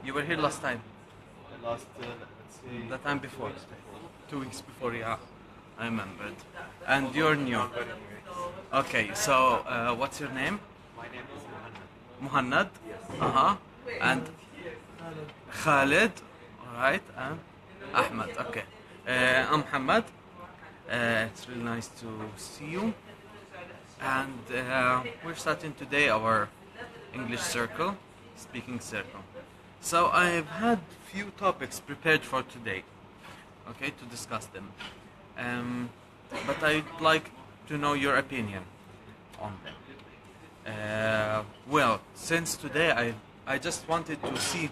You were here last time. Last, let's say, The time before. 2 weeks before. 2 weeks before, yeah. I remembered. And you're new. Very new. Okay, so what's your name? My name is Mohammed. Muhannad? Yes. Uh-huh. And Khalid. Alright. And Ahmed. Okay. I'm Muhammad. It's really nice to see you. And we're starting today our English circle, speaking circle. So I've had few topics prepared for today, okay, to discuss them. But I'd like to know your opinion on them. Well, since today I just wanted to see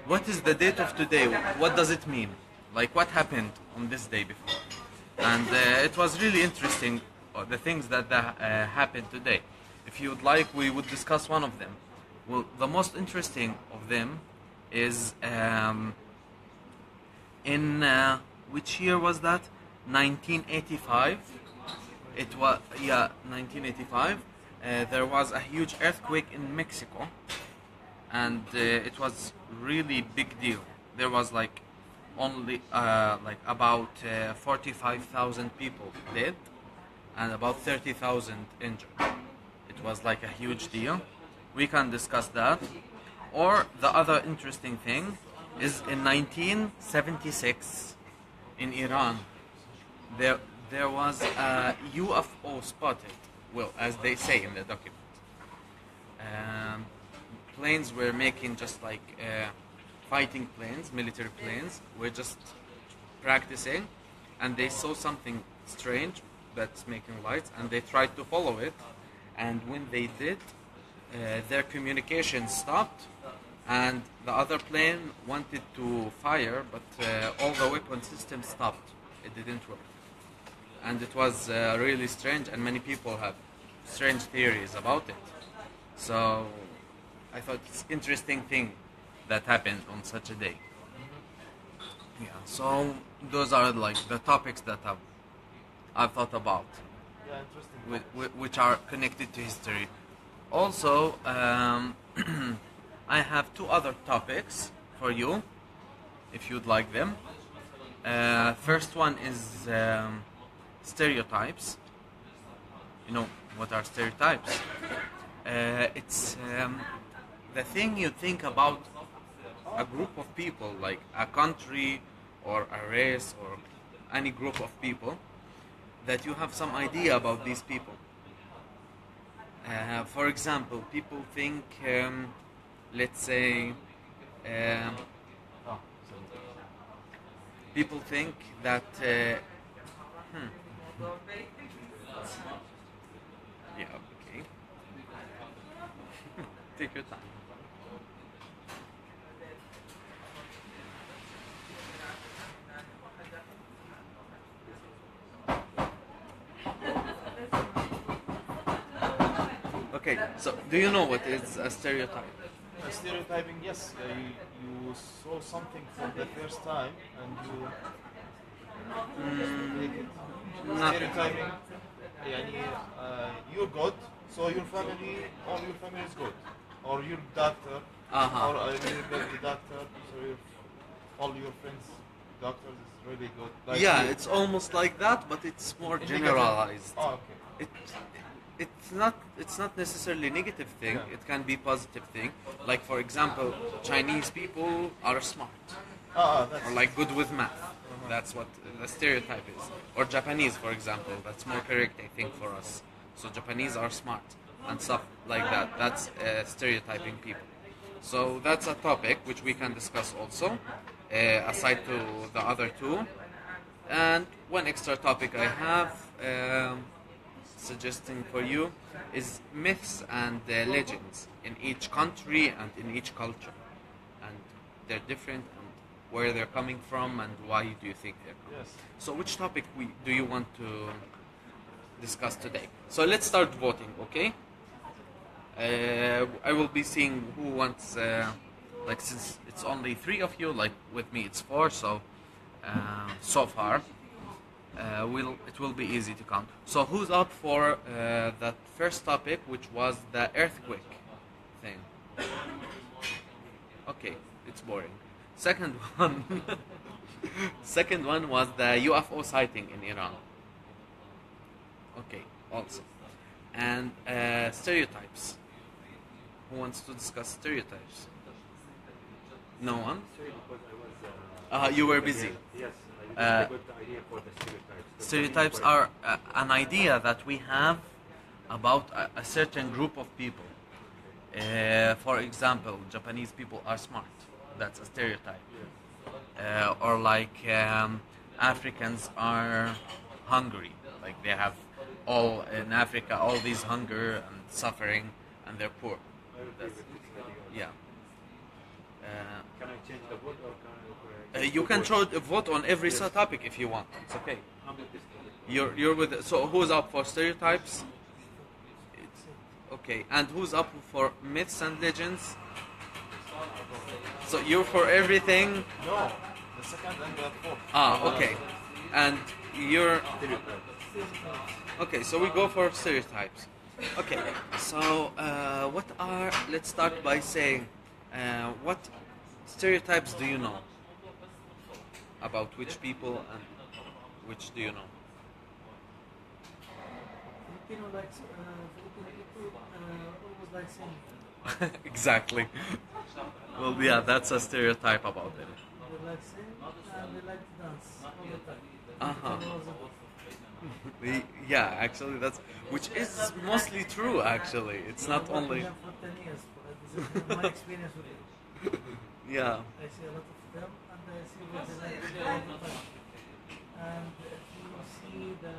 what is the date of today, what does it mean? Like what happened on this day before? And it was really interesting, the things that happened today. If you would like, we would discuss one of them. Well, the most interesting of them is in which year was that? 1985. It was 1985. There was a huge earthquake in Mexico, and it was really big deal. There was like only like about 45,000 people dead and about 30,000 injured. It was like a huge deal. We can discuss that. Or the other interesting thing is in 1976 in Iran, there was a UFO spotted. Well, as they say in the document, planes were making just like fighting planes, military planes, were just practicing, and they saw something strange that's making lights, and they tried to follow it, and when they did, their communication stopped, and the other plane wanted to fire, but all the weapon systems stopped. It didn't work, and it was really strange, and many people have strange theories about it. So I thought it's interesting thing that happened on such a day. Yeah, so those are like the topics that I've thought about, Yeah, interesting. which are connected to history. Also, I have two other topics for you, if you'd like them. First one is stereotypes. You know what are stereotypes? It's the thing you think about a group of people, like a country or a race or any group of people, that you have some idea about these people. For example, people think, let's say, Oh, people think that, yeah, okay, take your time. Okay, so do you know what is a stereotype? stereotyping, yes. You saw something for the first time and you take it. Not Stereotyping, يعني, you're good, so your family, all your family is good. Or you're doctor, Uh-huh. or you're the doctor, so all your friends doctors is really good. Like Yeah, you. it's almost like that, but it's more In generalized. Oh, okay. It, it's not necessarily negative thing. Yeah. It can be positive thing. Like for example, Chinese people are smart That's or like good with math. That's what the stereotype is. Or Japanese, for example, that's more correct, I think, for us. So Japanese are smart and stuff like that. That's stereotyping people. So that's a topic which we can discuss also, aside to the other two. And one extra topic I have suggesting for you is myths and legends in each country and in each culture. And they're different, and where they're coming from and why do you think they're coming. Yes. So which topic do you want to discuss today? So let's start voting, okay? I will be seeing who wants, like since it's only 3 of you, like with me it's 4, so so far it will be easy to count. So who's up for that first topic, which was the earthquake thing? Okay, It's boring. Second one, second one was the UFO sighting in Iran. Okay, also, and stereotypes. Who wants to discuss stereotypes? No one. Sorry, because I was. You were busy. Yes, I Uh, didn't get the idea for the stereotypes. The Stereotypes meaning for are an idea that we have about a certain group of people. For example, Japanese people are smart. That's a stereotype. Or like Africans are hungry. Like they have all in Africa all these hunger and suffering, and they're poor. I agree That's, with this idea. yeah. Can I change the vote or can I? You can vote on every topic if you want. It's okay. I'm with this topic. You're with. So who's up for stereotypes? Okay, and who's up for myths and legends? So you're for everything. No, the second and the fourth. Okay, and you're Stereotypes. okay. So we go for stereotypes. Okay, so what are? Let's start by saying, what stereotypes do you know about which people and which do you know? Filipino likes Filipino people always like singing. Exactly. Well, yeah, that's a stereotype about them. They like singing and they like to dance all the time. Uh-huh. Filipino was a- Yeah, actually, that's which is mostly true. Actually, it's not I worked with only. them for 10 years. This is my experience with them. Yeah. I see a lot of them and I see what they like to do all the time. And if you see the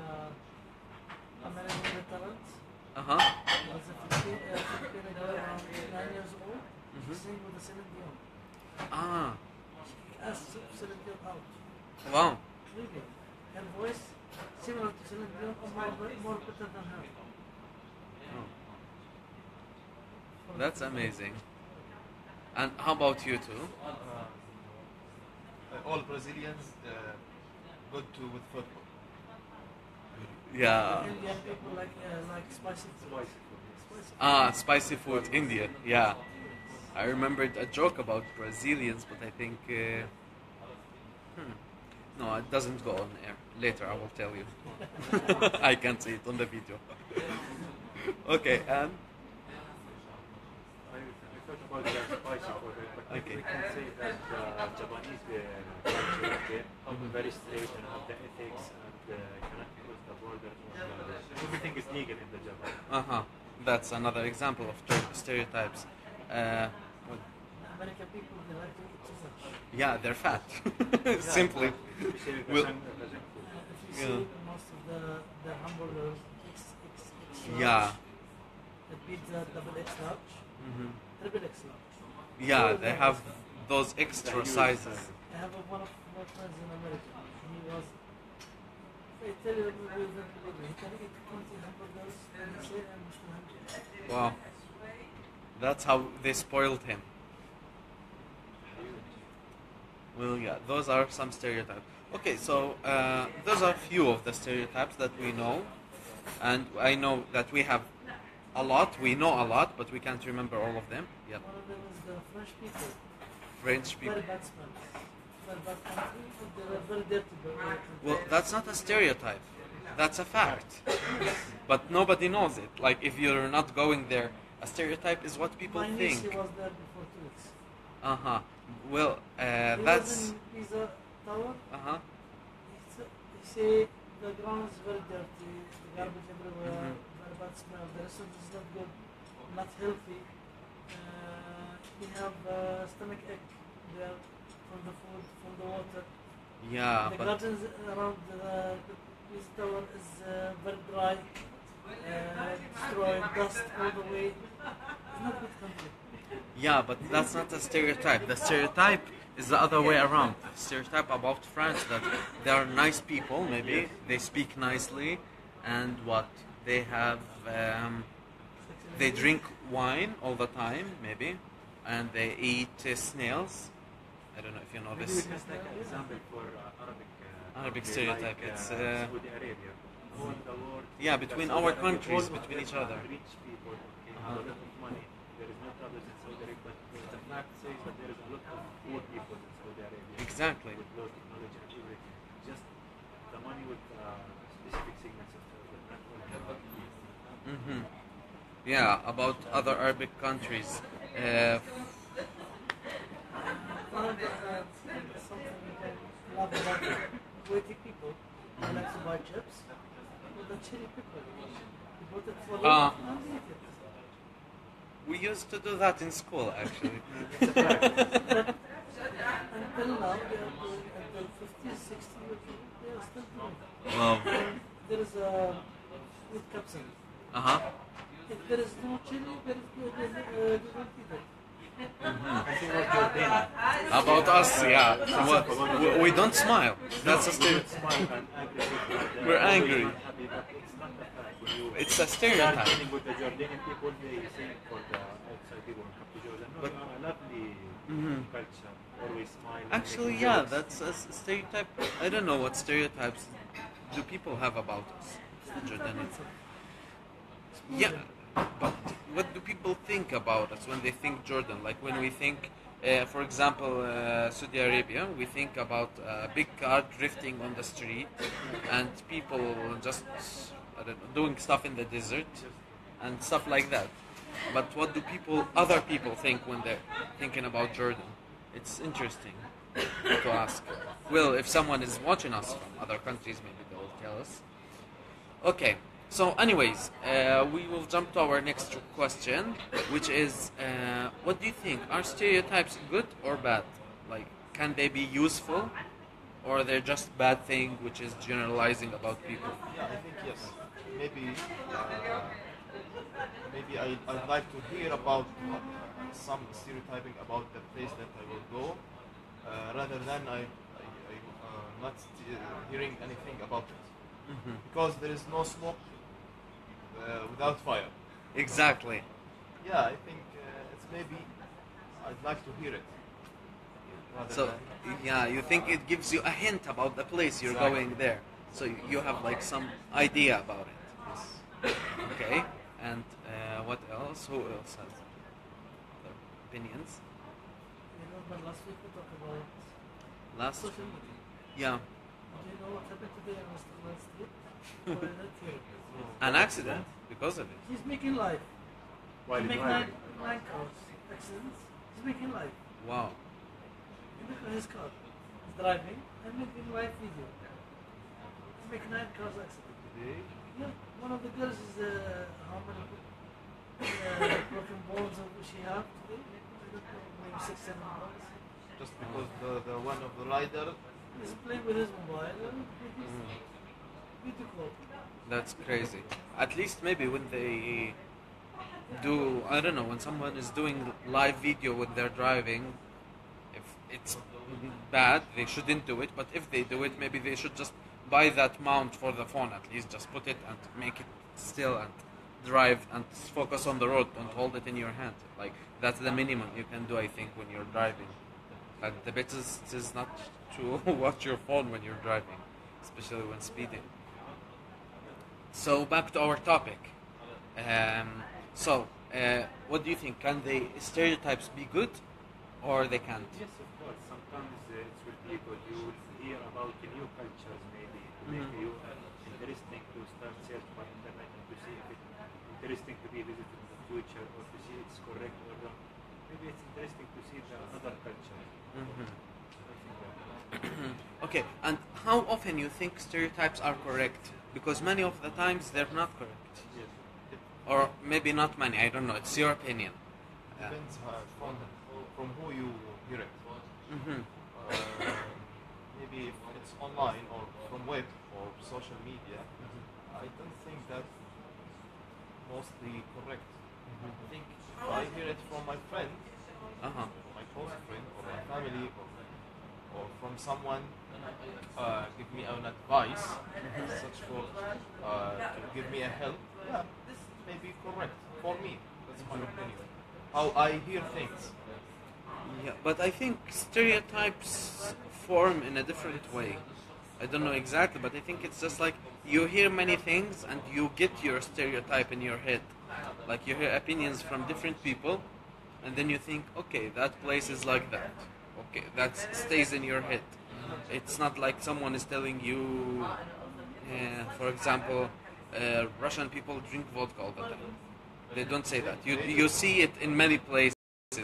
American veterans, Uh huh. there's a Filipino girl around 9 years old, she sings with the Celine Dion. Ah. She asked Celine Dion out. Wow. Really. Her voice similar to Celine Dion or more better than her. That's amazing. And how about you two? All Brazilians good to with football. Yeah. Indian people like spicy food. Spicy food, India. Yeah. I remembered a joke about Brazilians, but I think. No, it doesn't go on air. Later, I will tell you. I can't see it on the video. Okay, and I thought about the spicy food, but Okay. we can say that the Japanese culture very straight and have the ethics and cannot cross the borders. Everything is legal in the Japan. that's another example of stereotypes. What- American people, they like to eat too much. yeah, they're fat. Simply. Especially the Well- junk food. If you Yeah. see most of the hamburgers, X large, Yeah. the pizza double X large, triple X large. Yeah, they have those extra sizes. I have one of my friends in America. He was, I tell you, he can eat 20 hamburgers and he said, I'm still hungry. Wow. That's how they spoiled him. Well, yeah, those are some stereotypes. Okay, so those are few of the stereotypes that we know. And I know that we have a lot, we know a lot, but we can't remember all of them. Yep. One of them is the French people. French people. Very bad smell. Very bad country, but they were very dirty. Well, that's not a stereotype. That's a fact. But nobody knows it. Like, if you're not going there, a stereotype is what people My niece, think. he was there before 2 weeks. Uh-huh. Well, He that's... was in Pisa Tower. Uh-huh. He say the ground is very dirty, the garbage everywhere, very bad smell. The restaurant is not good, not healthy. We have stomach ache there from the food, from the water. Yeah, The but... gardens around the Pisa Tower is very dry, destroyed, dust all the way. It's not good country. Yeah, but that's not a stereotype. The stereotype is the other way around. The stereotype about France that they are nice people, maybe they speak nicely, and what they have, they drink wine all the time, maybe, and they eat snails. I don't know if you know Maybe we this. can take an example for Arabic country stereotype, like, it's, Saudi Arabia. All the world, Yeah, between Saudi our Arabia, countries, all of between them each other. are rich people, okay, have a lot of money. There is no troubles in Saudi Arabia, but the fact says that there is a lot of poor people in Saudi Arabia. Exactly. With low technology and everything. Just the money with specific segments of the Hmm. Yeah, about other Arabic countries. Something you can love about Kuwaiti people. They like to buy chips with the chili pepper. You put it for Ah. them and eat it. We used to do that in school, actually. Until now, they are doing until 50, 60 years old. They are still doing it. Wow. And there is a with capsaicin. Uh-huh. If there is no chili, there is no, they don't eat it. I think what Jordanian. About us, yeah. We don't smile. That's a Smile stereotype. and angry people. We're angry. Happy, but it's not the fact. When you It's a start stereotype. dealing with the Jordanian people, they think for the outside people when come to Jordan. No, But- you have a lovely Mhm. culture. Always smile. and Actually, making yeah, jokes. that's a stereotype. I don't know what stereotypes do people have about us, Jordanians. Yeah, but what do people think about us when they think Jordan? Like when we think, for example, Saudi Arabia, we think about a big car drifting on the street and people just, I don't know, doing stuff in the desert and stuff like that. But what do other people think when they're thinking about Jordan? It's interesting to ask. Well, if someone is watching us from other countries, maybe they will tell us. Okay, so anyways, we will jump to our next question, which is, what do you think? Are stereotypes good or bad? Like, can they be useful, or they're just bad thing, which is generalizing about people? Yeah, I think yes. Maybe I'd like to hear about some stereotyping about the place that I will go, rather than not hearing anything about it. Because there is no smoke without fire. Exactly. Yeah, I think it's maybe I'd like to hear it. rather So, than- yeah, you think it gives you a hint about the place you're Exactly. going there. So you have like some idea about it. Yes. Okay. And what else? Who else has other opinions? You remember last week we talked about Last. social media. Yeah. Do you know what happened today on Istanbul Street? Or not here? An accident because of it. He's making live. While He make driving. nine cars accidents. He's making live. Wow. You look at his car. He's driving and making live video. He's making 9 cars accidents. Today, Yeah, one of the girls is how many broken bones she have today? I don't know, maybe 6, 7 bones. just because the one of the rider, He's playing with his mobile and making video call. That's crazy. At least maybe when they do, I don't know, when someone is doing live video when they're driving, if it's bad, they shouldn't do it. But if they do it, maybe they should just buy that mount for the phone at least. Just put it and make it still and drive and focus on the road. Don't hold it in your hand. Like, that's the minimum you can do, I think, when you're driving. And the best is not to watch your phone when you're driving, especially when speeding. So back to our topic. What do you think? Can they stereotypes be good, or they can't? Yes, of course. Sometimes it will be good. You will hear about the new cultures, maybe to make you interesting to start search by internet and to see if it's interesting to be visited in the future or to see it's correct or wrong. Maybe it's interesting to see the other culture. Okay, and how often you think stereotypes are correct? Because many of the times they're not correct, Yes. or maybe not many. I don't know. It's your opinion. Yeah. depends from who you hear it. Mhm. Maybe if it's online or from web or social media, I don't think that's mostly correct. I think if I hear it from my friend, Uh-huh. my close friend or my family or from someone give me an advice, such for to give me a help, yeah, this may be correct for me. That's my opinion. How I hear things. Yeah, but I think stereotypes form in a different way. I don't know exactly, but I think it's just like you hear many things and you get your stereotype in your head. Like you hear opinions from different people, and then you think, okay, that place is like that. Okay, that stays in your head. It's not like someone is telling you, for example, Russian people drink vodka all the time. They don't say that. You see it in many places.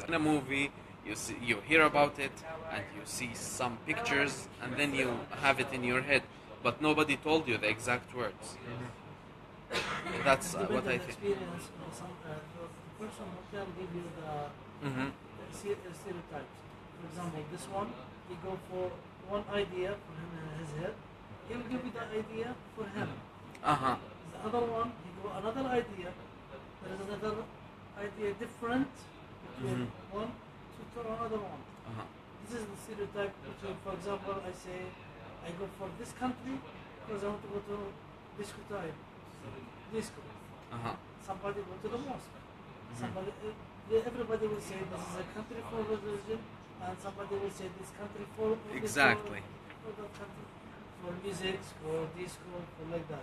In a movie, you hear about it, and you see some pictures, and then you have it in your head, but nobody told you the exact words. That's what I think. Experience, the person who can give you Mm-hmm. the stereotypes. For example, this one, he go for one idea for him in his head. He will give you the idea for him. Uh-huh. The other one, he go another idea. There is another idea different between one to another one. Uh-huh. This is the stereotype between, for example, I say, I go for this country because I want to go to disco time. Disco. Uh-huh. Somebody go to the mosque. Somebody, everybody will say this is a country for religion, and somebody will say this country for Exactly. for that country, for music, for disco, for like that.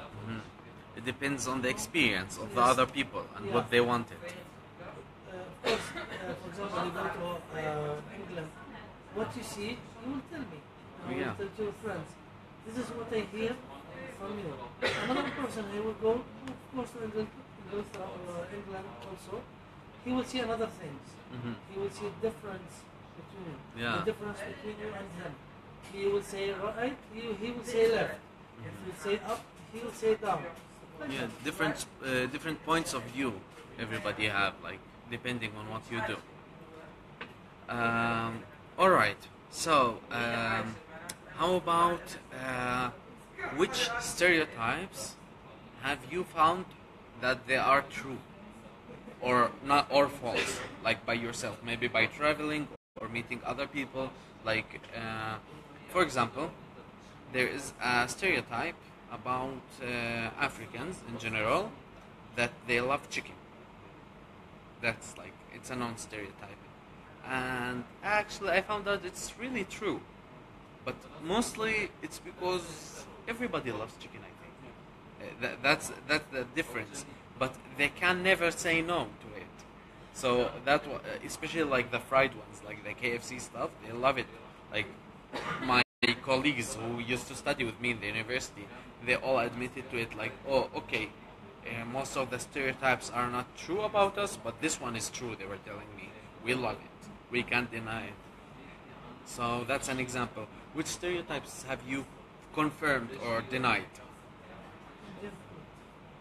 It depends on the experience of the Yes. other people and Yeah. what they wanted. Of course, for example, you go to England, what you see, you will tell me. You Yeah. will tell to your friends. This is what I hear from you. Another person, he will go, of course, to England, England also. He will see another things. He will see difference between you. Yeah. The difference between you and him. He will say right, he will say left. If you say up, he will say down. Like Yeah, that. different points of view everybody have, like depending on what you do. All right. So, how about which stereotypes have you found that they are true or not or false, like by yourself, maybe by traveling or meeting other people? Like, for example, there is a stereotype about Africans in general that they love chicken. That's like it's a non-stereotype, and actually I found out it's really true, but mostly it's because everybody loves chicken. I think that's the difference, but they can never say no to it. So especially like the fried ones, like the KFC stuff, they love it. Like my colleagues who used to study with me in the university, they all admitted to it. Like, oh, okay, most of the stereotypes are not true about us, but this one is true. They were telling me, we love it. We can't deny it. So that's an example. Which stereotypes have you confirmed or denied?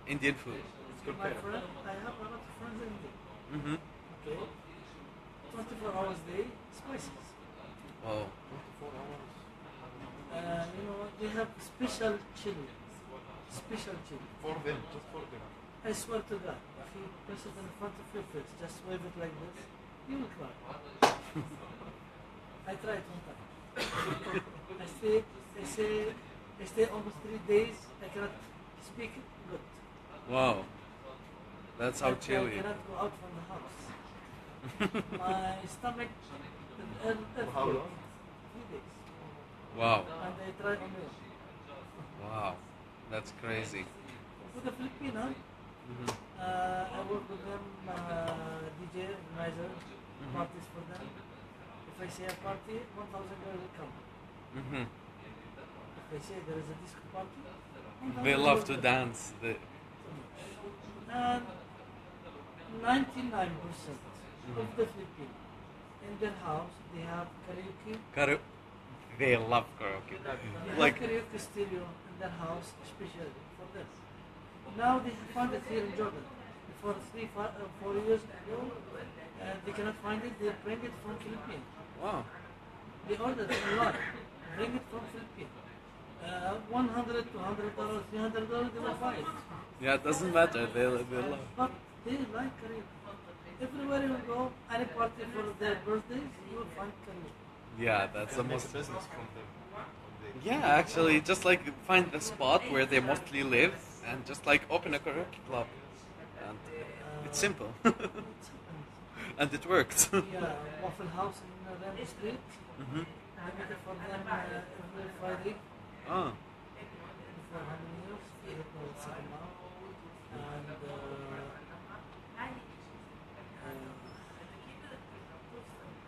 Indian food. My friend, I have a lot of friends in India. Mm-hmm. Okay. 24 hours a day, spices. Oh. 24 hours. You know, they have special chili. Special chili. For them, just for them. I swear to God, if you press it in front of your face, just wave it like this, you will cry. I tried one time. I stay almost 3 days, I cannot speak good. Wow. That's how I chilly. cannot go out from the house. My stomach and For how long? 3 days. Wow. And I tried on it. Wow. That's crazy. With the Filipino, I work with them, DJ, organizer, parties for them. If I say a party, 1,000 girls will come. Mm-hmm. If I say there is a disco party, 1,000 They love girls to will dance. And 99% of the Filipinos in their house they have karaoke. They love karaoke. They Like, have karaoke stereo in their house, especially for them. Now they found it here in Jordan. For 4 years ago, they cannot find it. They bring it from Philippines. wow. They order it online. Bring it from Philippines. $100, $200, $300, they will buy it. Yeah, it doesn't matter. They love. But they like karaoke. Everywhere you go, any party for their birthdays, you will find karaoke. Yeah, that's the Make most. a business from them. Yeah, actually, just like find the spot where they mostly live and just like open a karaoke club. And it's simple. It happens. And it worked. Yeah, Waffle House in Rambo Street. Mm-hmm. I made it for them every Friday. Oh. For how many years? I don't know, 7 now. And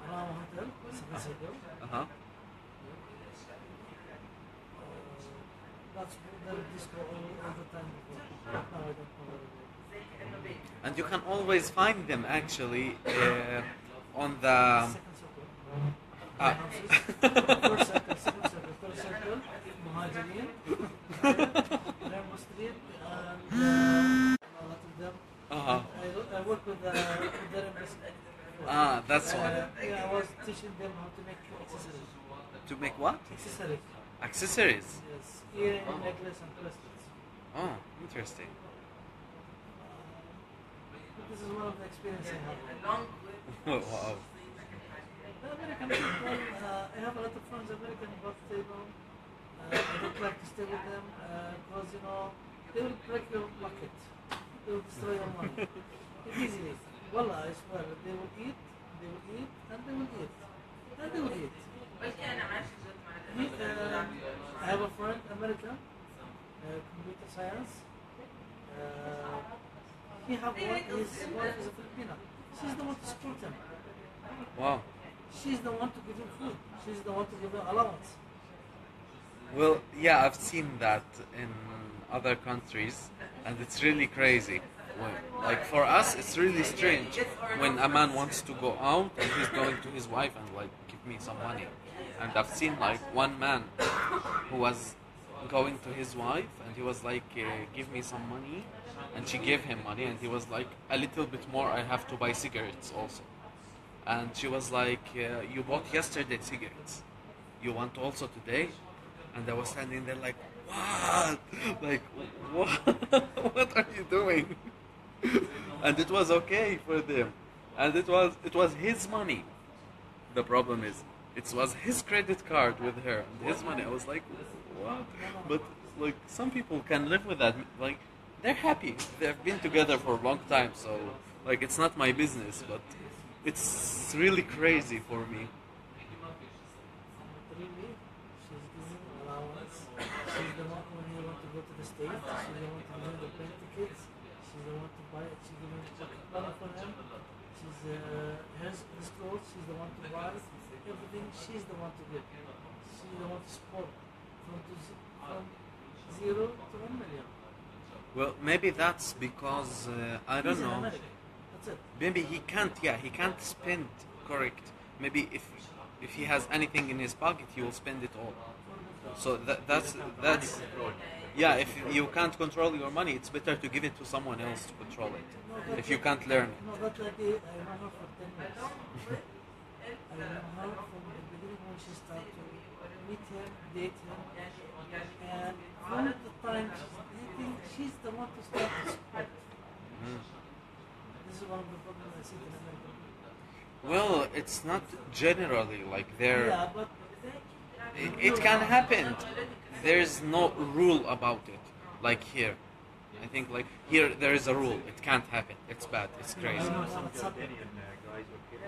I Ram Hotel, 7 ago. Uh-huh. That's the disco all the time before. Now I don't know where it is. And you can always find them actually on the Second circle. Ah. First circle, second circle, third circle, Muhajirin, Rambo Street, and a lot of them. Uh-huh. I work with the Rambo. Ah, that's one. Yeah, I was teaching them how to make accessories. To make what? Accessories. Accessories. Yes, earring, necklace, and bracelets. Oh, interesting. This is one of the experiences I have. Wow. The American people, I have a lot of friends American, but they don't. I don't like to stay with them because they will break your pocket. They will destroy your money. Easily. Wallah, I swear, they will eat, and they will eat, and they will eat. I have a friend, American, computer science. He have one, his wife is a Filipina. She's the one to support him. Wow. She's the one to give him food. She's the one to give him allowance. Well, yeah, I've seen that in other countries, and it's really crazy. Like for us, it's really strange when a man wants to go out and he's going to his wife and like, give me some money. And I've seen like one man who was going to his wife and he was like, give me some money, and she gave him money, and he was like, a little bit more, I have to buy cigarettes also. And she was like, you bought yesterday cigarettes, you want also today? And I was standing there like, what? Like, what? What are you doing? And it was okay for them, and it was his money. The problem is, it was his credit card with her and his money. I was like, what? But like, some people can live with that. Like, they're happy. They've been together for a long time, so like, it's not my business. But it's really crazy for me. Really, she's giving allowance. She's the one when you want to go to the States. She's the one to give him the plane tickets. She's the one to buy it. She's giving pocket money for him. She's his clothes. She's the one to buy everything. She's the one to give. She's the one to support from 0 to 1 million. Well, maybe that's because I don't He's in know. America. That's it. Maybe he can't. Yeah, he can't spend correct. Maybe if he has anything in his pocket, he will spend it all. So that's yeah. If you can't control your money, it's better to give it to someone else to control it. If you can't learn it. No, that lady, I know her for 10 years. I know her from the beginning when she started to meet him, date him, and from the time she's the one to start to support. This is one of the problems I see in America. Well, it's not generally like there. Yeah, but It can happen. There's no rule about it. Like here, I think like here there is a rule. It can't happen. It's bad. It's I crazy. know some Jordanian guys, okay,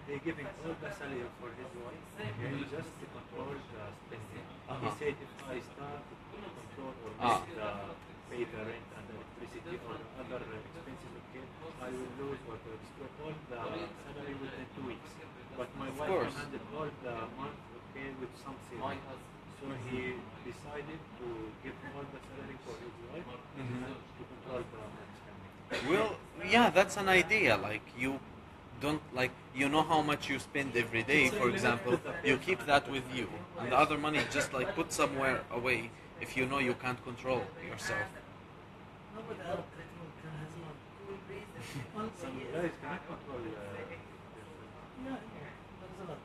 they're giving all the salary for his wife, okay, just to control the spending. He said if I start to control or pay the rent and the electricity or the other expenses, okay, I will lose or to destroy all the salary within 2 weeks. But my wife course. can handle all the month, okay, with some savings. So he decided to give all the salary for his wife and to control the money spending. Well, yeah, that's an idea. Like you don't like you know how much you spend every day. For example, you keep that with you, and the other money just like put somewhere away if you know you can't control yourself. nobody else can has money. On some, Guys, can I control yeah, there's a lot.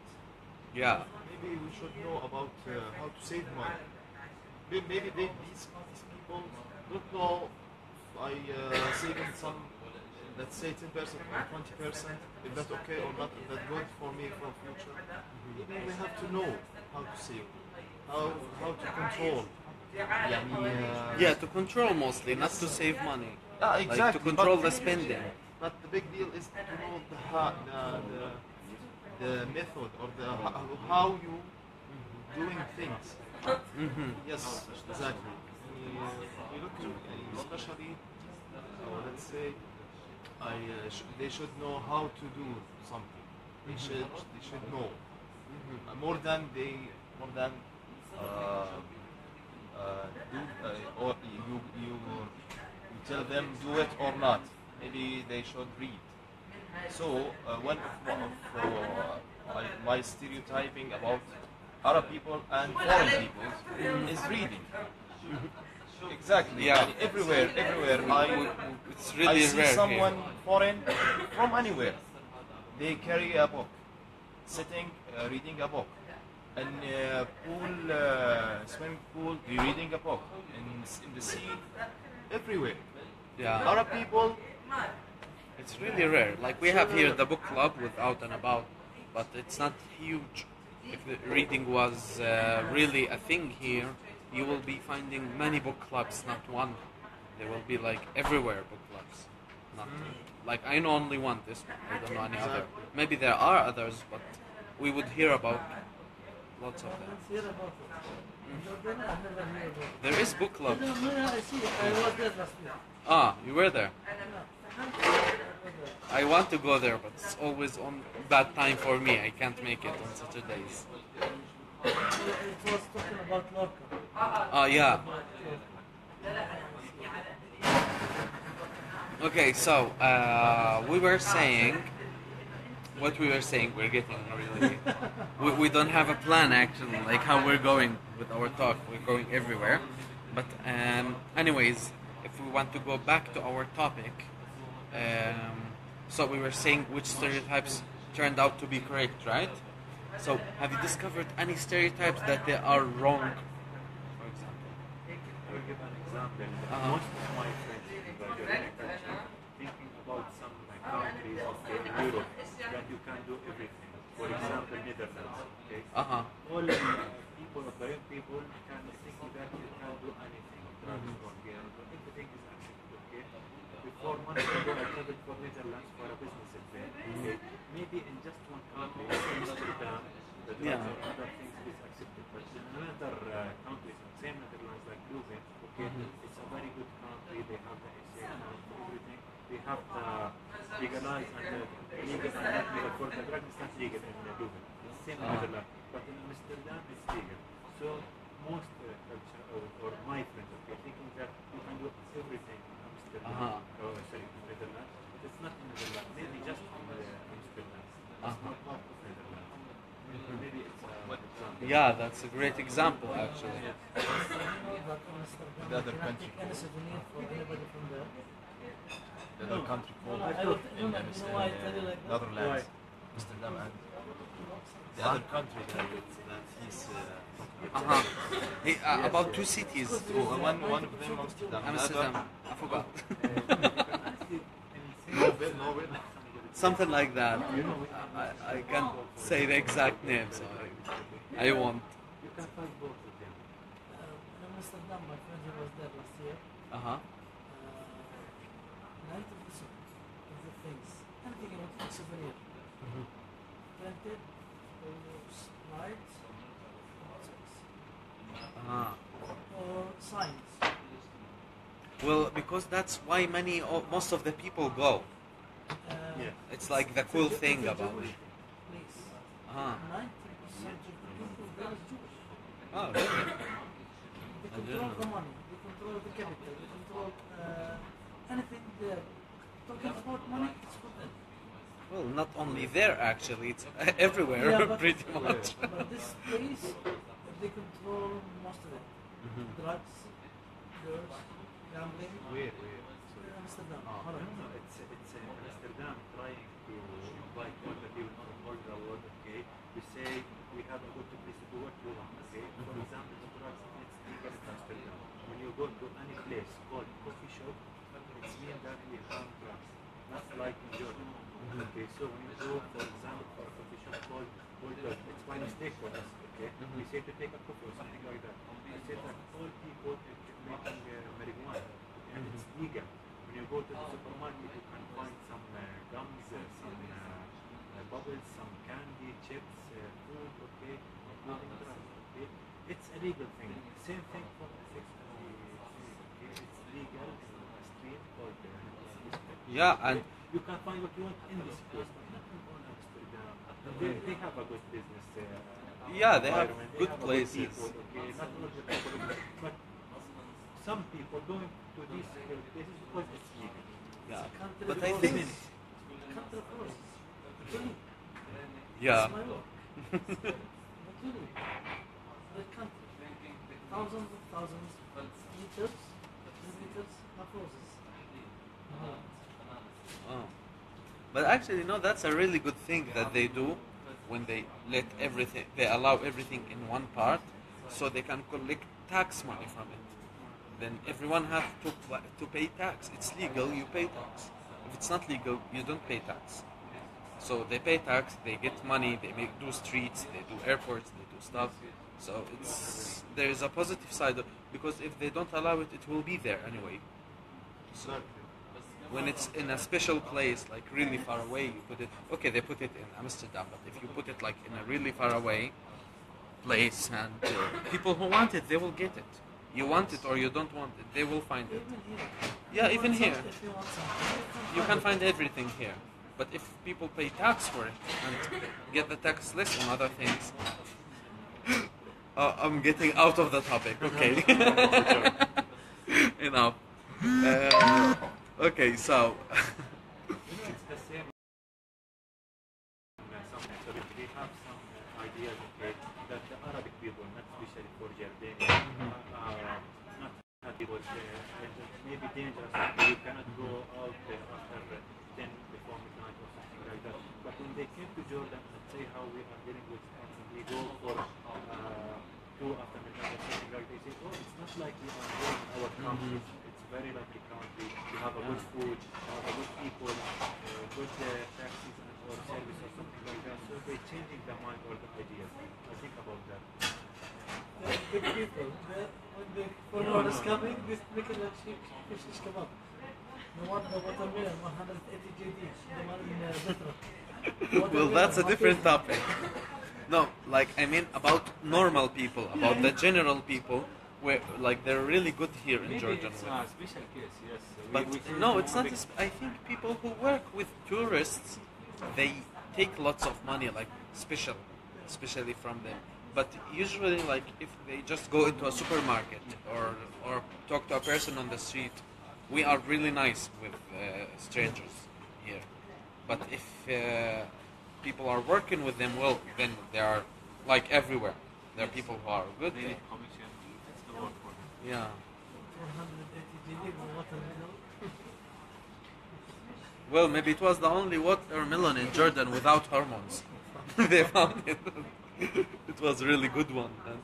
Yeah. Maybe we should know about how to save money. Maybe these people don't know by saving some, let's say 10% or 20%, if that's okay or not, if that's good for me for future. Maybe we have to know how to save, how to control. Yeah, to control mostly, not to save money. Yeah, Like to control the spending. But the big deal is to know the method or how you doing things. Yes, exactly. We look to, especially, let's say, they should know how to do something. They should know more than uh, do or you tell them do it or not. Maybe they should read. So one of my stereotyping about Arab people and foreign people is reading. Exactly. Yeah. Everywhere. It's I really see rare someone here. foreign from anywhere. They carry a book, sitting reading a book. In swimming pool, they reading a book. In the sea, everywhere. Yeah. Arab people, It's really rare. Like we have here the book club with Out and About, but it's not huge. If the reading was really a thing here, you will be finding many book clubs, not one. There will be like everywhere book clubs. Not like I know only one. This one. I don't know any other. Maybe there are others, but we would hear about lots of them. Let's hear about it. Jordan, I've never heard about it. There is book club. No, I see it. I was there last year. Ah, you were there. No. I want to go there, but it's always on bad time for me. I can't make it on Saturdays. It was talking about Lorca. Ah, yeah. Okay, so we were saying what we were saying. We're getting really. We don't have a plan actually, like how we're going with our talk. We're going everywhere. But anyways, if we want to go back to our topic, so we were saying which stereotypes turned out to be correct, right? So have you discovered any stereotypes that they are wrong? For example. I will give an example. Uh-huh. Most of my friends in Bulgarian culture thinking about some countries in Europe that you can do everything. For example, Netherlands. Okay? Uh-huh. All people, Bulgarian people, can think that you can do anything. Everything is accepted. Okay? Before months ago, I traveled for Netherlands for a business event. Okay? Maybe in just one country, Amsterdam, the drugs or other things is accepted. But in another countries, same Netherlands like Leuven, okay, it's a very good country. They have the essay for everything. They have the legalized and the legal and not legal. For the drug, it's not legal in Leuven. It's same in Netherlands, but in Amsterdam, it's legal. So most culture or my friends are thinking that you can do everything in Amsterdam. Sorry, in Netherlands, but it's not in Netherlands. Maybe just in Amsterdam. It's not part of Netherlands. Maybe it's example. Yeah, that's a great example actually. the other country, Any souvenir for anybody from there? the other country called I don't know why I tell you like that. Netherlands, Amsterdam, and the other country that he's Uh-huh. Hey, about two cities. one of them Amsterdam, Amsterdam. I forgot. Nobel. Something like that. I can't say the exact name, so I won't. You can find both of them. In Amsterdam, my friend who was there last year, Uh-huh. 90% of the things, anything you want, souvenir, printed or slides, or signs. Well, because that's why most of the people go. Yeah. It's like the cool thing about it. Please. Uh-huh. 90% of the people there is Jewish. Oh, really? They control the money, they control the capital, they control anything there. Talking about money, it's for them. Well, not only there actually, it's everywhere pretty much. But this place, they control most of it. Drugs, girls, gambling. Where? Amsterdam. No, Holland. no, it's Amsterdam trying to invite all the people from all the world, okay? We say we have a good place to do what you want, okay? For example, the drugs, it's legal in Amsterdam. When you go to any place called coffee shop, it's mean that we have drugs, not like in Jordan. Okay, so when you go, for example, for a coffee shop called Bulldog, it's by mistake for us, okay? We say to take a coffee or something like that. We say that all people are making marijuana, and it's legal. When you go to the supermarket, you can find some gums, some bubbles, some candy, chips, food, okay, including drugs, okay. It's a legal thing. Same thing for the sex okay. It's legal in a street called Yeah, and you can find what you want in this place, but not in all Amsterdam. They have a good business. Yeah, they have environment. They good have a places. people, okay, not all the people, but some people going to these places because it's legal. Yeah, Country but I of think roses. Country of roses. Really, yeah, it's my work. But really, the country, thousands of thousands of meters, kilometers of roses. oh. But actually, no, that's a really good thing that they do when they let everything, they allow everything in one part, so they can collect tax money from it. Then everyone has to pay tax. It's legal, you pay tax. If it's not legal, you don't pay tax. So they pay tax, they get money, they do streets, they do airports, they do stuff. So there is a positive side because if they don't allow it, it will be there anyway. So when it's in a special place, like really far away, you put it. Okay, they put it in Amsterdam, but if you put it like in a really far away place, and people who want it, they will get it. You want it or you don't want it, they will find it. Even here. Yeah, even here. If you want something, You can find everything here. But if people pay tax for it and get the tax less on other things, I'm getting out of the topic. Okay. Enough. Okay, so It's the same. So we have some ideas, okay, that the Arabic people, not especially for Jordania, not people, maybe dangerous. You cannot go out after 10 before midnight or something like that. But when they came to Jordan, let's say how we are dealing with something, we go for 2 after midnight or something like that. They say, oh, it's not like we are going in our country. It's very lovely country. You have a good food, you have a good people, good taxis or service or something like that. So they're changing the mind or the ideas. I think about that. big people, when the foreigner is coming, they make it like fish kebab. The one, the watermelon, 180 JD, the one in Petra. well, that's a different topic. No, like I mean about normal people, about the general people, where like they're really good here in Maybe Jordan. it's a special case, yes. But no, it's not. I think people who work with tourists, they take lots of money, like especially from them. But usually, like if they just go into a supermarket or talk to a person on the street, we are really nice with strangers here. But if people are working with them, well, then they are like everywhere. There are people who are good. They need commission. It's the word for it. Yeah. 180 JD for watermelon. Well, maybe it was the only watermelon in Jordan without hormones. They found it. It was a really good one. And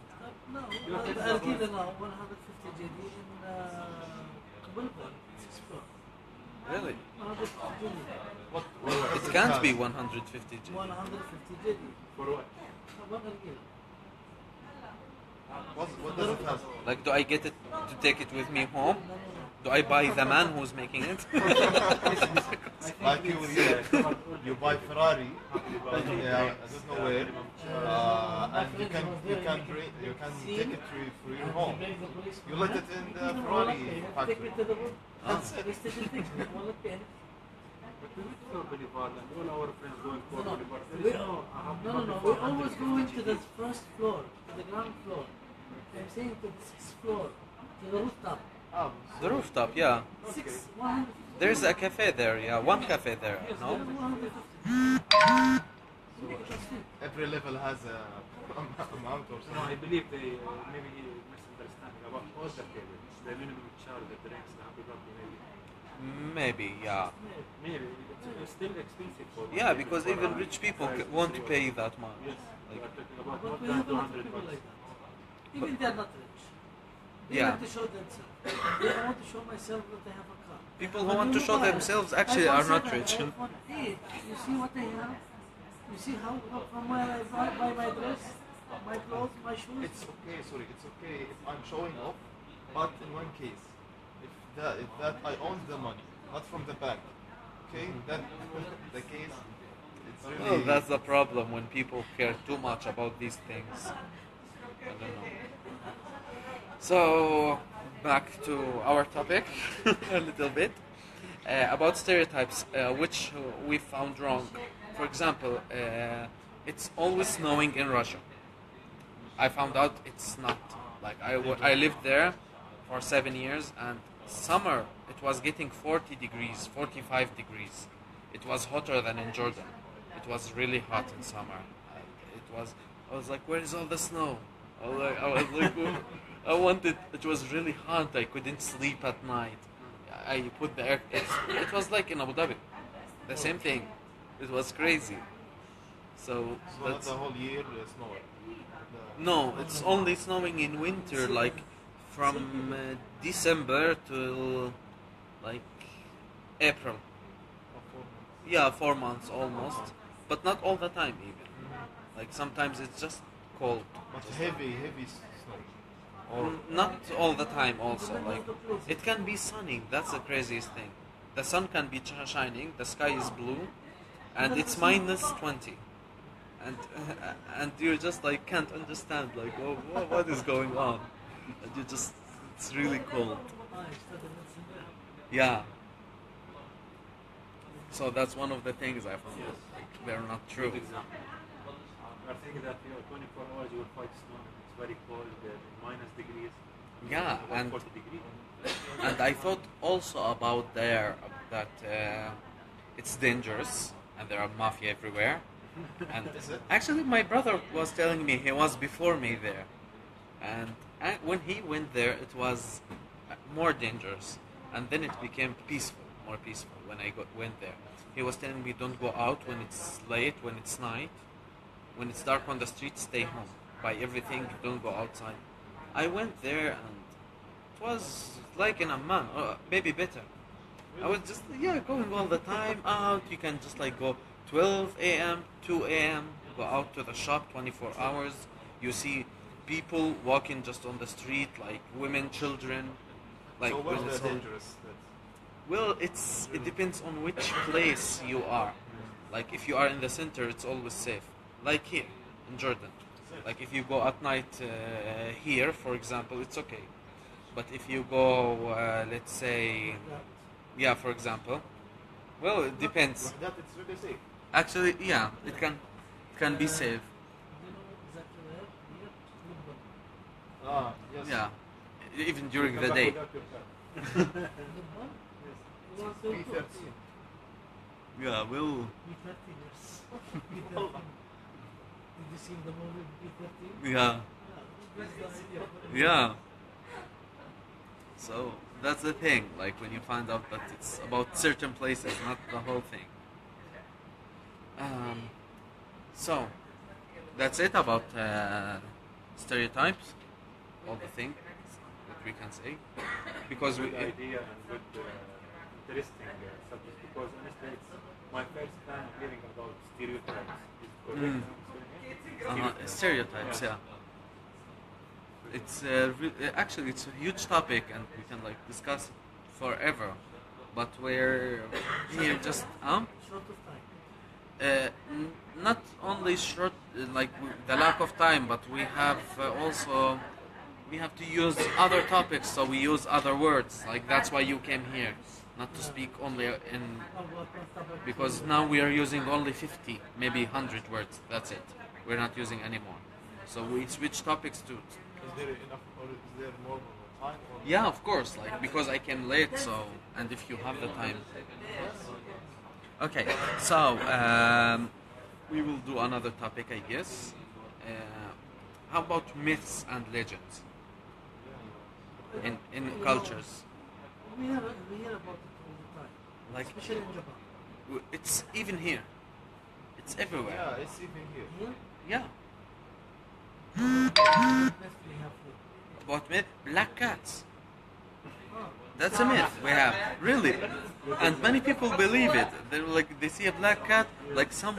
No, I'll give you now 150 JD in Kabulbal, 6th floor. really, 150 JD. it can't be 150 G. 150 JD. For what? One Argila. What does it have? Like, do I get it to take it with me home? No. Do I buy the man who's making it? Like you buy Ferrari, I don't know where, and you can take it for your home. You let it in the Ferrari factory. That's it. They still think it won't be anything. But we went for Boulevard and all our friends going for No, Boulevard. There we, is no. We always go into the first floor, to the ground floor. I'm saying to the 6th floor, to the rooftop. The rooftop, yeah. 100. There's a cafe there, yeah. One cafe there, no? 150. Every level has a amount or No, something. I believe they maybe misunderstanding about all the tables. The minimum charge, the drinks, the happy birthday, maybe. Maybe, yeah. Maybe it's still expensive for Yeah, maybe because for even a rich people size won't zero. pay that much. Yes, we Like, are talking about But more we than have a lot of 200 people bucks. like that. Even they are not rich. They Yeah. want to show themselves. They want to show myself that they have a car. people who But want you to show buy themselves iPhone actually are not 7, rich. iPhone 8. You see what they have? You see how from where I buy my dress, my clothes, my shoes? It's okay if I'm showing off, but in one case, if that I own the money, not from the bank, okay, then the case, it's really... Well, that's the problem when people care too much about these things. I don't know. So, back to our topic a little bit about stereotypes, which we found wrong. For example, it's always snowing in Russia. I found out it's not. Like I lived there for 7 years, and summer it was getting 40 degrees, 45 degrees. It was hotter than in Jordan. It was really hot in summer. It was. I was like, where is all the snow? I was like, I wanted. It was really hot. I couldn't sleep at night. I put the air. It was like in Abu Dhabi, the same thing. It was crazy. So So not that's the whole year snowing. no. It's only snowing in winter, like from December till like April. Yeah, 4 months almost, but not all the time even. Like sometimes it's just cold. But heavy snow. Or Not all the time also. Like it can be sunny. That's the craziest thing. The sun can be shining. The sky is blue, and it's minus 20. And and you just like can't understand like what is going on, and you just it's really cold. Yeah. So that's one of the things I found. Like, they're not true. Good example. I think that 24 hours you will fight snow. It's very cold, minus degrees. Yeah, About and 40 degrees. and I thought also about there that it's dangerous and there are mafia everywhere. And actually, my brother was telling me he was before me there, and when he went there, it was more dangerous, and then it became peaceful, more peaceful when went there. He was telling me, don't go out when it's late, when it's night, when it's dark on the street, stay home. Buy everything, don't go outside. I went there, and it was like in Amman, or maybe better. I was just going all the time out. You can just like go 12 a.m., 2 a.m., go out to the shop 24 hours. You see people walking just on the street, like women, children. Like so when what's it's the all- dangerous? Well, it depends on which place you are. Like if you are in the center, it's always safe. Like here in Jordan. Like if you go at night here, for example, it's okay. But if you go, let's say, for example, well, it depends. That it's really safe. Actually, yeah, it can be safe. Yes. Yeah, even during the Come back day. without your car. B13. Yeah, well, B13, yes. B13. Did you see the movie B13? yeah, That's the idea. yeah. So that's the thing. Like when you find out that it's about certain places, not the whole thing. So that's it about stereotypes. All the things that we can say, because we. Good idea and good, interesting subject, because honestly, it's my first time hearing about stereotypes. Is correct? Stereotypes, yeah. It's actually it's a huge topic, and we can like discuss it forever. But we're here just Short of time. not only short like the lack of time, but we have also we have to use other topics, so we use other words. Like that's why you came here, not to speak only in because now we are using only 50, maybe 100 words. That's it. We're not using anymore. So we switch topics to. Is there enough, or is there more time? Or Yeah, of course. Like because I came late, so and if you have the time. Okay, so we will do another topic, I guess. How about myths and legends in cultures? We hear about it all the time, Like especially in Japan. it's even here. It's everywhere. yeah, it's even here. Here, Yeah. definitely have food. About myth, black cats. Ah, That's a myth we have, really, and many people believe it. They're like they see a black cat, like some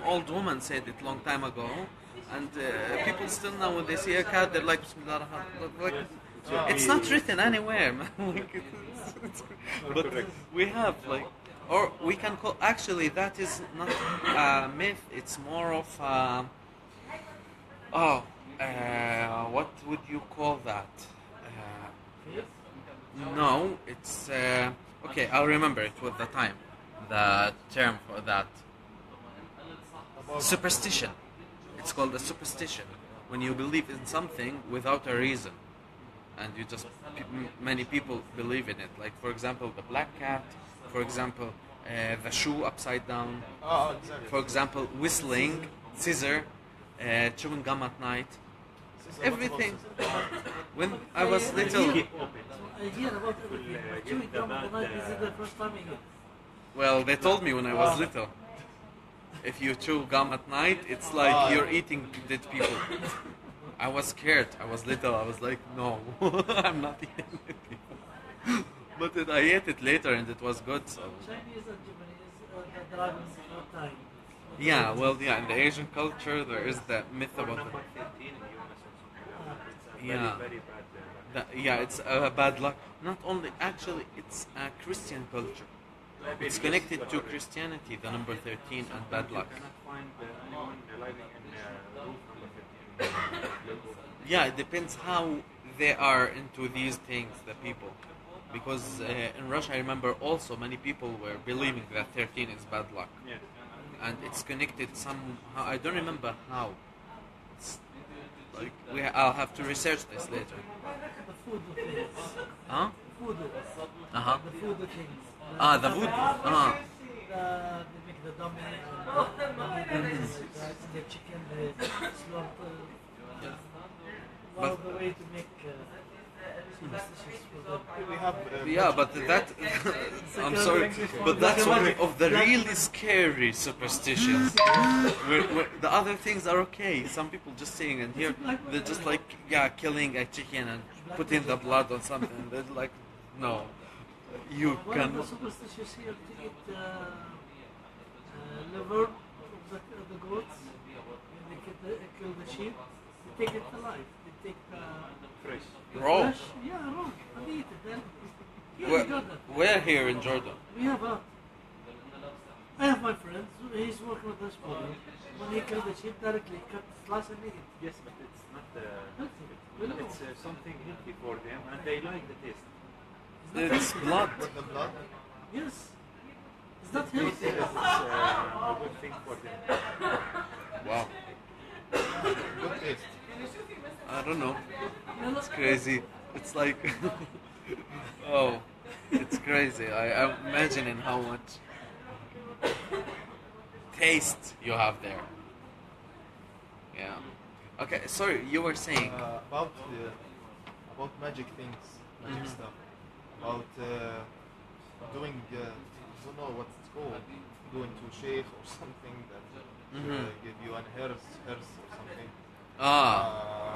old woman said it long time ago, and people still now when they see a cat, they're like, Bismillah ar-Rahman. Like, it's not written anywhere, man. Like, but we have like, or we can call. Actually, that is not a myth. It's more of what would you call that? No, it's okay. I'll remember it with the time. The term for that About superstition. it's called a superstition. When you believe in something without a reason, and you just many people believe in it. Like for example, the black cat. For example, the shoe upside down. Oh, exactly. For example, whistling, scissor, chewing gum at night. Scissor, what about Everything. scissor? When I was little, Keep open. I hear about everything. But chewing gum at the night, is it the first time I hear? well, they told me when I was little, if you chew gum at night, it's like you're eating dead people. I was scared. I was little. I was like, no, I'm not eating dead people. But I ate it later, and it was good. So. Chinese and Japanese, the dragons for time. Yeah, well, yeah, in the Asian culture, there is that myth For about number 13 in UMS, it's Yeah. very, very bad. yeah, it's bad luck. Not only, actually, it's a Christian culture. It's connected to Christianity, the number 13 and bad luck. You cannot find anyone living in roof number 13. Yeah, it depends how they are into these things, the people. Because in Russia, I remember also many people were believing that 13 is bad luck. Yeah. And it's connected somehow. I don't remember how. It's like I'll have to research this later. The food things. Huh? Food. Uh-huh. The food things. Ah, the voodoo. Ah. They make the dummy and the chicken, the slaughter. One of the way to make superstitious for them. We have. Yeah, but that I'm sorry, but that's one of the really scary superstitions. The other things are okay. Some people just saying, and here they're just like killing a chicken and putting the blood on something. They're like, no, you One of the can. superstitious here to eat liver of the goats. When they kill the sheep, they take it alive. They take the Fresh. Raw. flesh. Yeah, raw. And they eat it. Then here Where, in Jordan, where here in Jordan? we have a. I have my friend. He's working with us for him. When he killed the sheep, directly cut, slice, and eat it. Yes, but it's not. Healthy. It's something healthy for them, and they like the taste. It's blood. With the blood. Yes. It's not They healthy. say that it's a good thing for them. Wow. Good taste. I don't know. It's crazy. It's like, oh, it's crazy. I'm imagining how much taste you have there. Yeah. Okay. Sorry, you were saying. About magic things, magic stuff. About doing. I don't know what it's called. Going to sheikh or something that give you an hearse or something.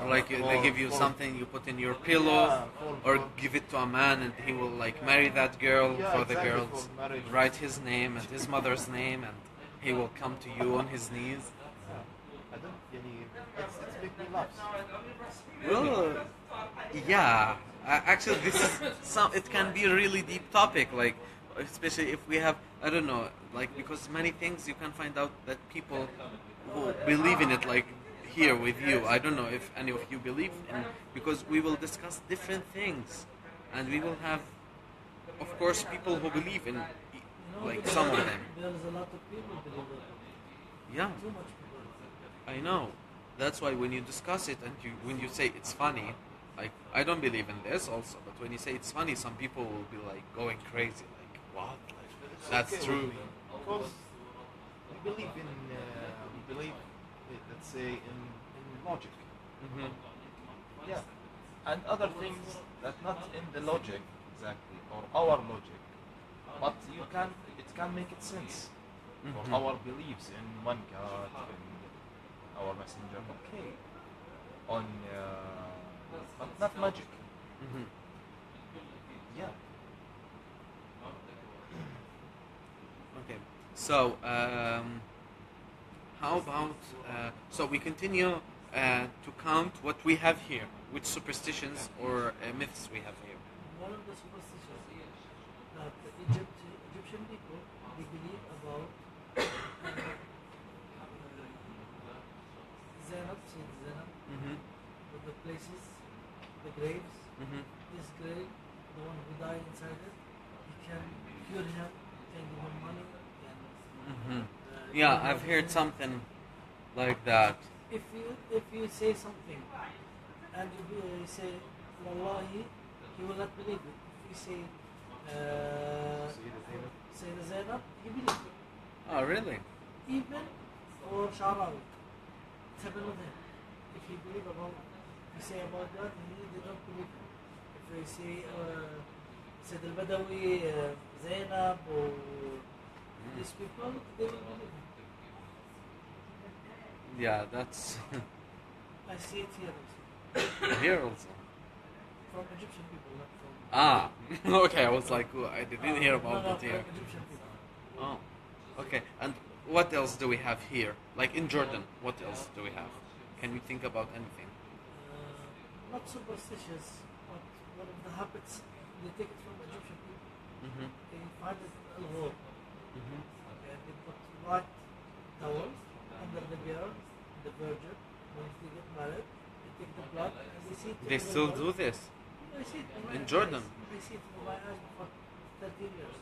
Like they give you something you put in your pillow, Yeah, or give it to a man and he will like marry that girl Yeah, for the exactly, girls. for marriage. Write his name and his mother's name, and he will come to you on his knees. I don't. It's make me laugh. Well, yeah. Actually, this is it can be a really deep topic. Like, especially if we have, I don't know, like because many things you can find out that people who believe in it, like here with you. I don't know if any of you believe in, because we will discuss different things, and we will have, of course, people who believe in, like some of them. There is a lot of people believe it. Yeah, Too much people. I know. That's why when you discuss it and when you say it's funny, like I don't believe in this also, but when you say it's funny, some people will be like going crazy, like what? Like, that's Okay true. with me, because we believe, let's say, in logic. Hmm. Yeah. And other things that not in the logic exactly, or our logic, but it can make it sense for our beliefs in one God, in our messenger. Okay. On, but not magic. Hmm. Yeah. Okay. So how about so we continue to count what we have here, which superstitions or myths we have here. One of the superstitions that the Egyptian people, they believe about Zainab, Saint Zainab, Mm-hmm. with the places, the graves. Mm-hmm. This grave, the one who died inside it, he can cure him, can give him money, can Mm-hmm. Yeah, I've heard something like that. if you say something and you say Wallahi, he will not believe it. If you say Sayyida Zainab, he believes it. Oh, really? Even for Sha'rawi, it's happened with him. If he believe about, if you say about God, they don't believe him. If you say Sayyid al-Badawi, Zainab, or these people, they will believe him. Yeah, that's I see it here also. here also. From Egyptian people, not from... Ah, okay. I was like, oh, I didn't hear about no, it here. from Egyptian people. Oh, okay. And what else do we have here? Like in Jordan, what else do we have? Can we think about anything? Not superstitious, but one of the habits, they take it from Egyptian people. Mm-hmm. They find it al-ghur. Mm-hmm. Okay, they put white towel under the girl, the virgin. When they get married, they take the blood and they see it. They still do this I see it in Jordan. I see it in my eyes for 13 years.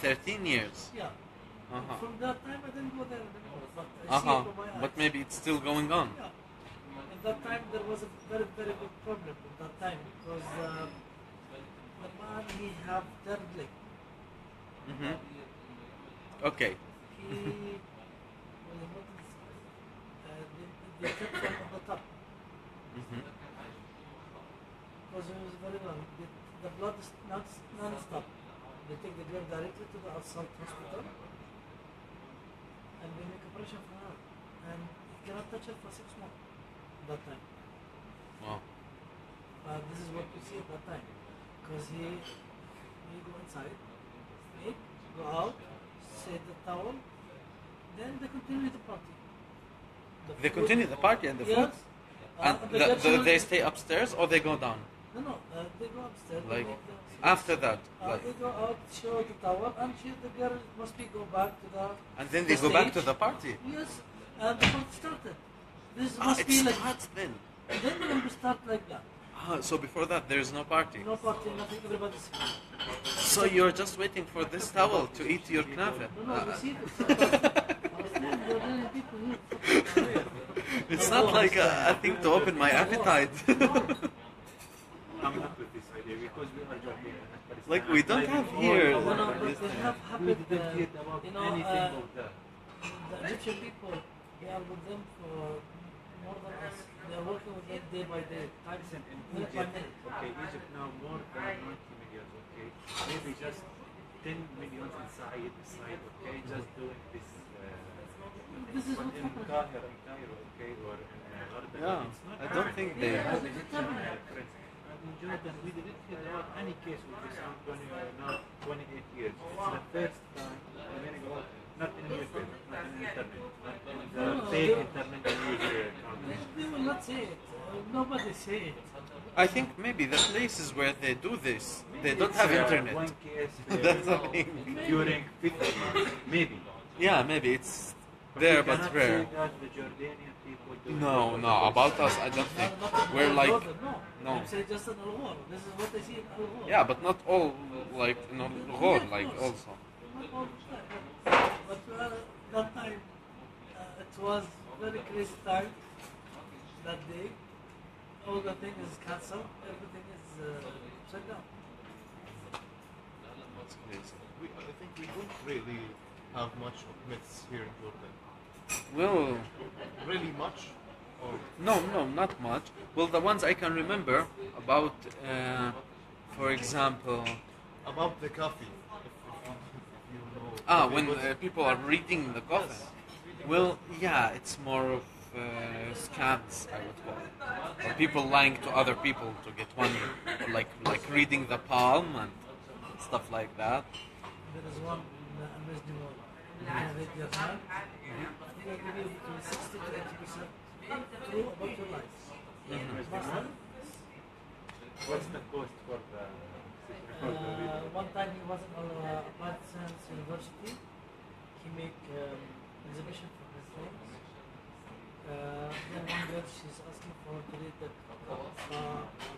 13 years. Yeah. Uh-huh. From that time, I didn't go there anymore, but I see it Uh-huh. with my eyes. But maybe it's still going on. Yeah. At that time, there was a very, very big problem at that time because the man, he have third leg. Mm-hmm. Okay. He, when he went inside, they kept him on the top Mm-hmm. because it was very long. The blood is non-stop. They take the girl directly to the assault hospital and they make operation for her. And he cannot touch her for 6 months at that time. Wow. This is what we see at that time. Because he go inside, eat, go out, say the towel, then they continue the party. They continue the party and the food? Yes. And they stay upstairs or they go down? No, they go upstairs. Like, they make the- after that? Like, they go out, show the towel, and the girl must be go back to the... and then they go back to stage. the party? Yes, and the party started. This Ah, must it be like... starts then? Then when we start like that. Ah, so before that there is no party? No party, nothing, everybody's... So you're just waiting for this towel to eat your knafe? No, you see this. People It's not like a thing to open my appetite. I'm not with this idea because we are Jordanian and Palestine. Like we don't have here. No, but they have habit, Hear about you know, anything of that. the Egyptian people, they are with them for more than us. They are working with them day by day, Listen, in minute by Egypt, minute. okay, Egypt now more than 90 million, okay? Maybe just 10 million inside, okay? Just doing this. This is what In happened. Cairo, okay, or in Jordan. Yeah, It's not I don't think they. friends. In Jordan, we didn't hear about any case with this in 28 years. It's the first time, meaning about, not in newspaper, not in internet, not in the fake internet news companies. They will not say it. Nobody say it. I think maybe the places where they do this, they don't have internet. One case That's the thing. during 50 months, maybe. Yeah, maybe it's But there, you but cannot rare. say that the Jordanian people do No, no, about us, I don't think. We're like, no. I'm saying just in Al-Ghur. This is what they see in Al-Ghur. Yeah, but not all, like, in Al-Ghur, like, also. Not all the time. But that time, it was very crazy time. That day, all the thing is cancelled. Everything is shut down. That's crazy. I think we don't really have much of myths here in Jordan. Well, Really much? Or no, not much. Well, the ones I can remember about, for example, about the coffee? If you know. when people are reading the coffin. Well, yeah, it's more of scams, I would call it. Or people lying to other people to get money, or like reading the palm and stuff like that. There is one in the Amazing World. You can read your hand. I think I give you between 60 to 80% true about your life. Must- What's the cost for the One time he was in Applied Science University. He make exhibition for his things. Then one girl, she's asking for to read the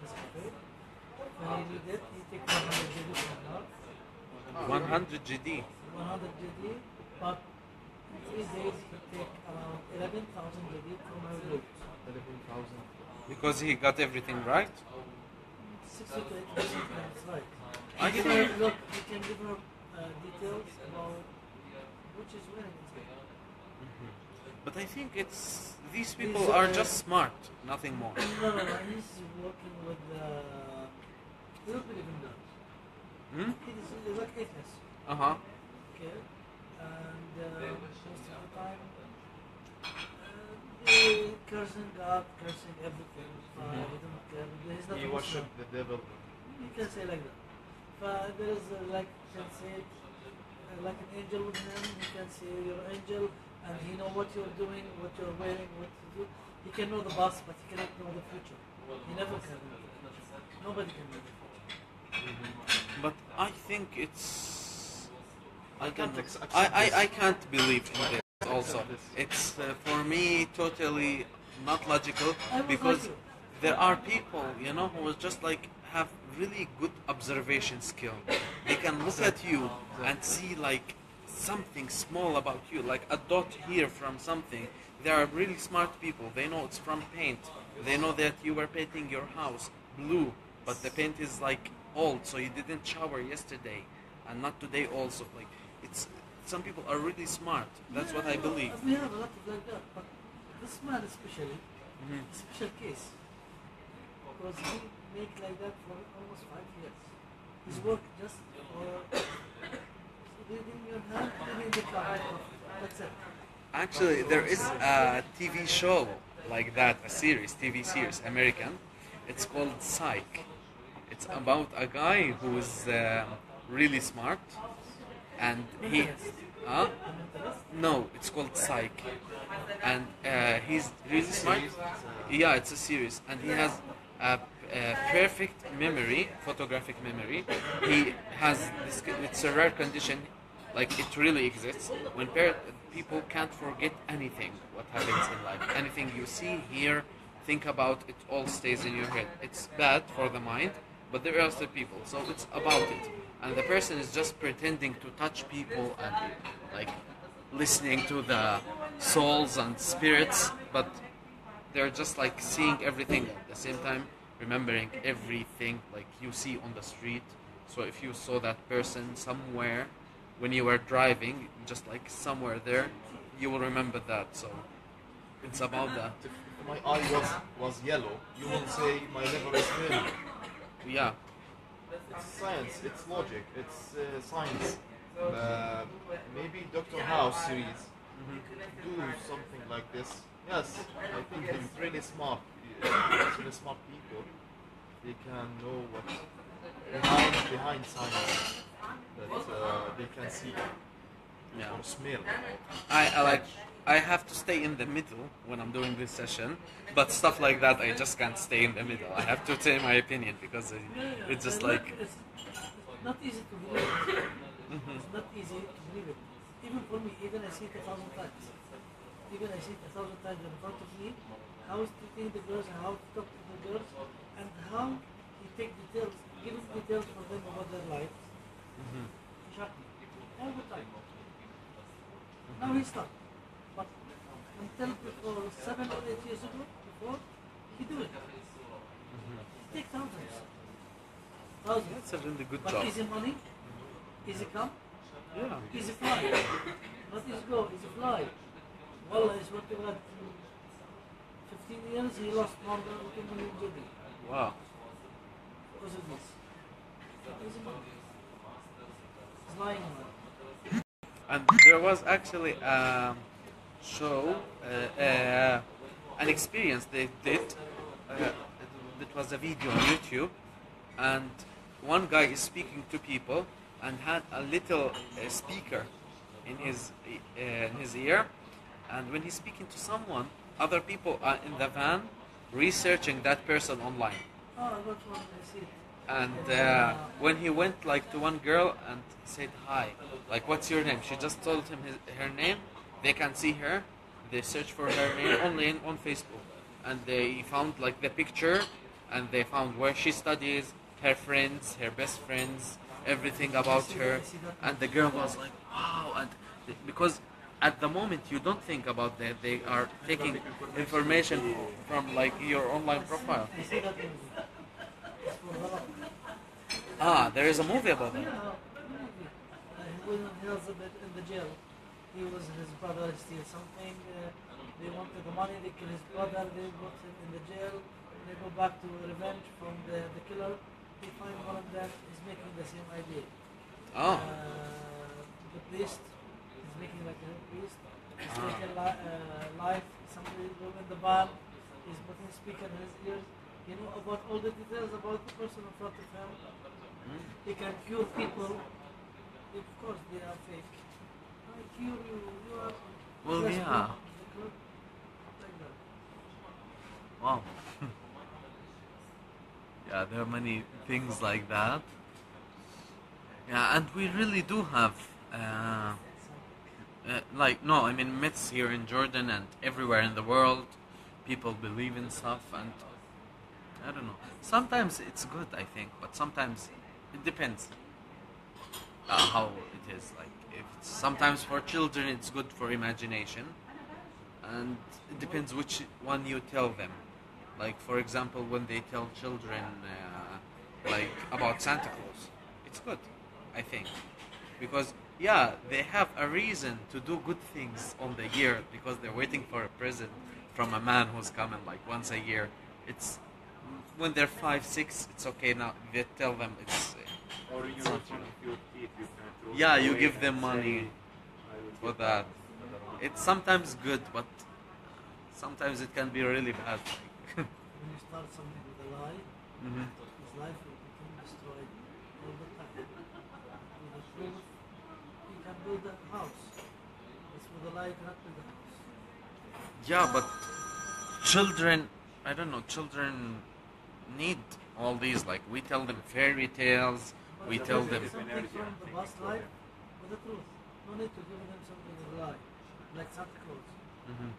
this cafe. When he read it, he take 100 GD from her. 100 GD. 100 GD, but 3 days he take around 11,000 ringgit from her group. 11,000. Because he got everything right. 60 to 80% that's right. I Give think- her, look, you can give her details about which is winning. But I think it's these people are just smart, nothing more. No, he's working with we don't believe in God. Hmm? He's like atheist. Uh-huh. Okay, and most of the time they cursing God, cursing everything. He don't care. He's not He a Muslim. worship the devil. You can say like that. There is like can say it, like an angel with him. He can say you're an angel, and he know what you're doing, what you're wearing, what to do. He can know the past, but he cannot know the future. He never can know the future. Nobody can know the future. But I think it's I can't don't know. accept I can't believe in this also. It's for me totally not logical I was because like you. there are people, you know, who just like have really good observation skill. They can look at you and see like something small about you, like a dot here from something. They are really smart people. They know it's from paint. They know that you were painting your house blue, but the paint is like old, so you didn't shower yesterday and not today also. Like it's some people are really smart. That's what I believe. We have a lot of like that, but this man especially, a special case, because he make like that for almost 5 years. His work just for reading your hand, reading the card. That's it. Actually, there is a TV show like that, a series, TV series, American. It's called Psych. It's about a guy who is really smart, and he, huh? No, it's called Psych, and he's really smart. Yeah, it's a series, and he has a perfect memory, photographic memory. He has this. It's a rare condition, like it really exists when people can't forget anything what happens in life. Anything you see, hear, think about, it all stays in your head. It's bad for the mind, but there are still people, so it's about it. And the person is just pretending to touch people and like listening to the souls and spirits, but they're just like seeing everything at the same time, remembering everything like you see on the street. So if you saw that person somewhere when you were driving, just like somewhere there, you will remember that. So it's about that. If my eye was yellow, you will say my liver is green. Yeah. It's science, it's logic, it's science. Maybe Dr. House series do something like this. Yes, I think he's really smart. It's really smart people. They can know what behind science that they can see Yeah. or smell. I have to stay in the middle when I'm doing this session, but stuff like that I just can't stay in the middle. I have to say my opinion because it's just like It's not easy to believe it. It's not easy to believe it. Even for me, even I see it 1,000 times. Even I see it 1,000 times in front of me, how he's treating the girls and how to talk to the girls and how he take details, giving details for them about their life. He shocked me. All the time. Now he stopped. But until before 7 or 8 years ago, before, he do it. He take thousands. Thousands. that's a really good But job. easy money, easy come, Yeah. easy fly. Not easy go, easy fly. Wallah, he's working at 15 years, he lost more than 2 million JD Wow. because of this. Not easy money. He's lying money. And there was actually a show, an experience they did. It was a video on YouTube, and one guy is speaking to people and had a little speaker in his ear, and when he's speaking to someone, other people are in the van researching that person online. Oh, I got one, I see it. And when he went like to one girl and said hi, like what's your name? She just told him her name. They can see her. They search for her name online on Facebook, and they found like the picture, and they found where she studies, her friends, her best friends, everything about her. And the girl was like, wow, and because at the moment you don't think about that. They are taking information from like your online profile. You see that movie? It's for the rock. Ah, there is a movie about that. When he was in the jail, he was his brother steal something. They wanted the money. They kill his brother. They put him in the jail. They go back to revenge from the killer. They find one of them is making the same idea. Oh. The priest is making like a priest. He's making life. Somebody go in the bar. He's putting speaker in his ears. You know about all the details about the person in front of him. He can cure people. Of course, they are fake. I cure you. You are. Well, just yeah. good. Like that. Wow. Yeah, there are many things like that. Yeah, and we really do have, no, I mean, myths here in Jordan and everywhere in the world. People believe in stuff, and I don't know. Sometimes it's good, I think, but sometimes it depends how it is. Like, if it's, sometimes for children it's good for imagination, and it depends which one you tell them. Like, for example, when they tell children like about Santa Claus, it's good, I think, because yeah, they have a reason to do good things on the year because they're waiting for a present from a man who's coming like once a year. It's when they're 5, 6, it's okay now. They tell them it's Or you it's not want one of your teeth, you can throw yeah, it you away give them and money say, I will for get that. another one. It's sometimes good, but sometimes it can be really bad. When you start something with a lie, Mhm. his life will become destroyed all the time. With the truth, you can build a house. It's with a lie, you cannot build a house. Yeah, but children, I don't know, children need all these. Like, we tell them fairy tales, But we the tell best them. is something from the past life with the truth. No need to give them something with a lie, like Santa Claus. Mhm.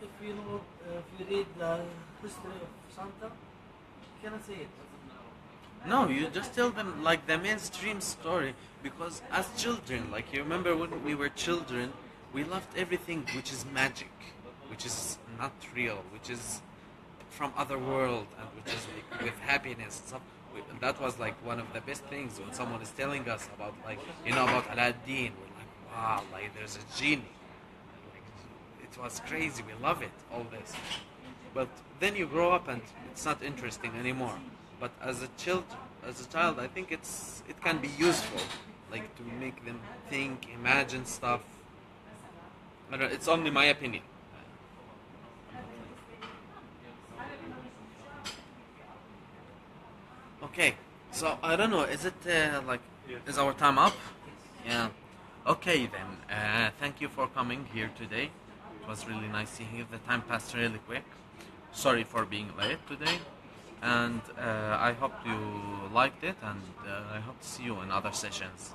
If you know, if you read the history of Santa, you cannot say it. No, you just tell them like the mainstream story because as children, like you remember when we were children, we loved everything which is magic, which is not real, which is from other world, and which is like with happiness and stuff. That was like one of the best things when someone is telling us about like about Aladdin. We're like, wow, like there's a genie. Like, it was crazy. We love it, all this. But then you grow up and it's not interesting anymore. But as a child, I think it can be useful, like to make them think, imagine stuff. I don't know, it's only my opinion. Okay, so I don't know. Is it is our time up? Yeah. Okay then. Thank you for coming here today. It was really nice seeing you. The time passed really quick. Sorry for being late today, and I hope you liked it, and I hope to see you in other sessions.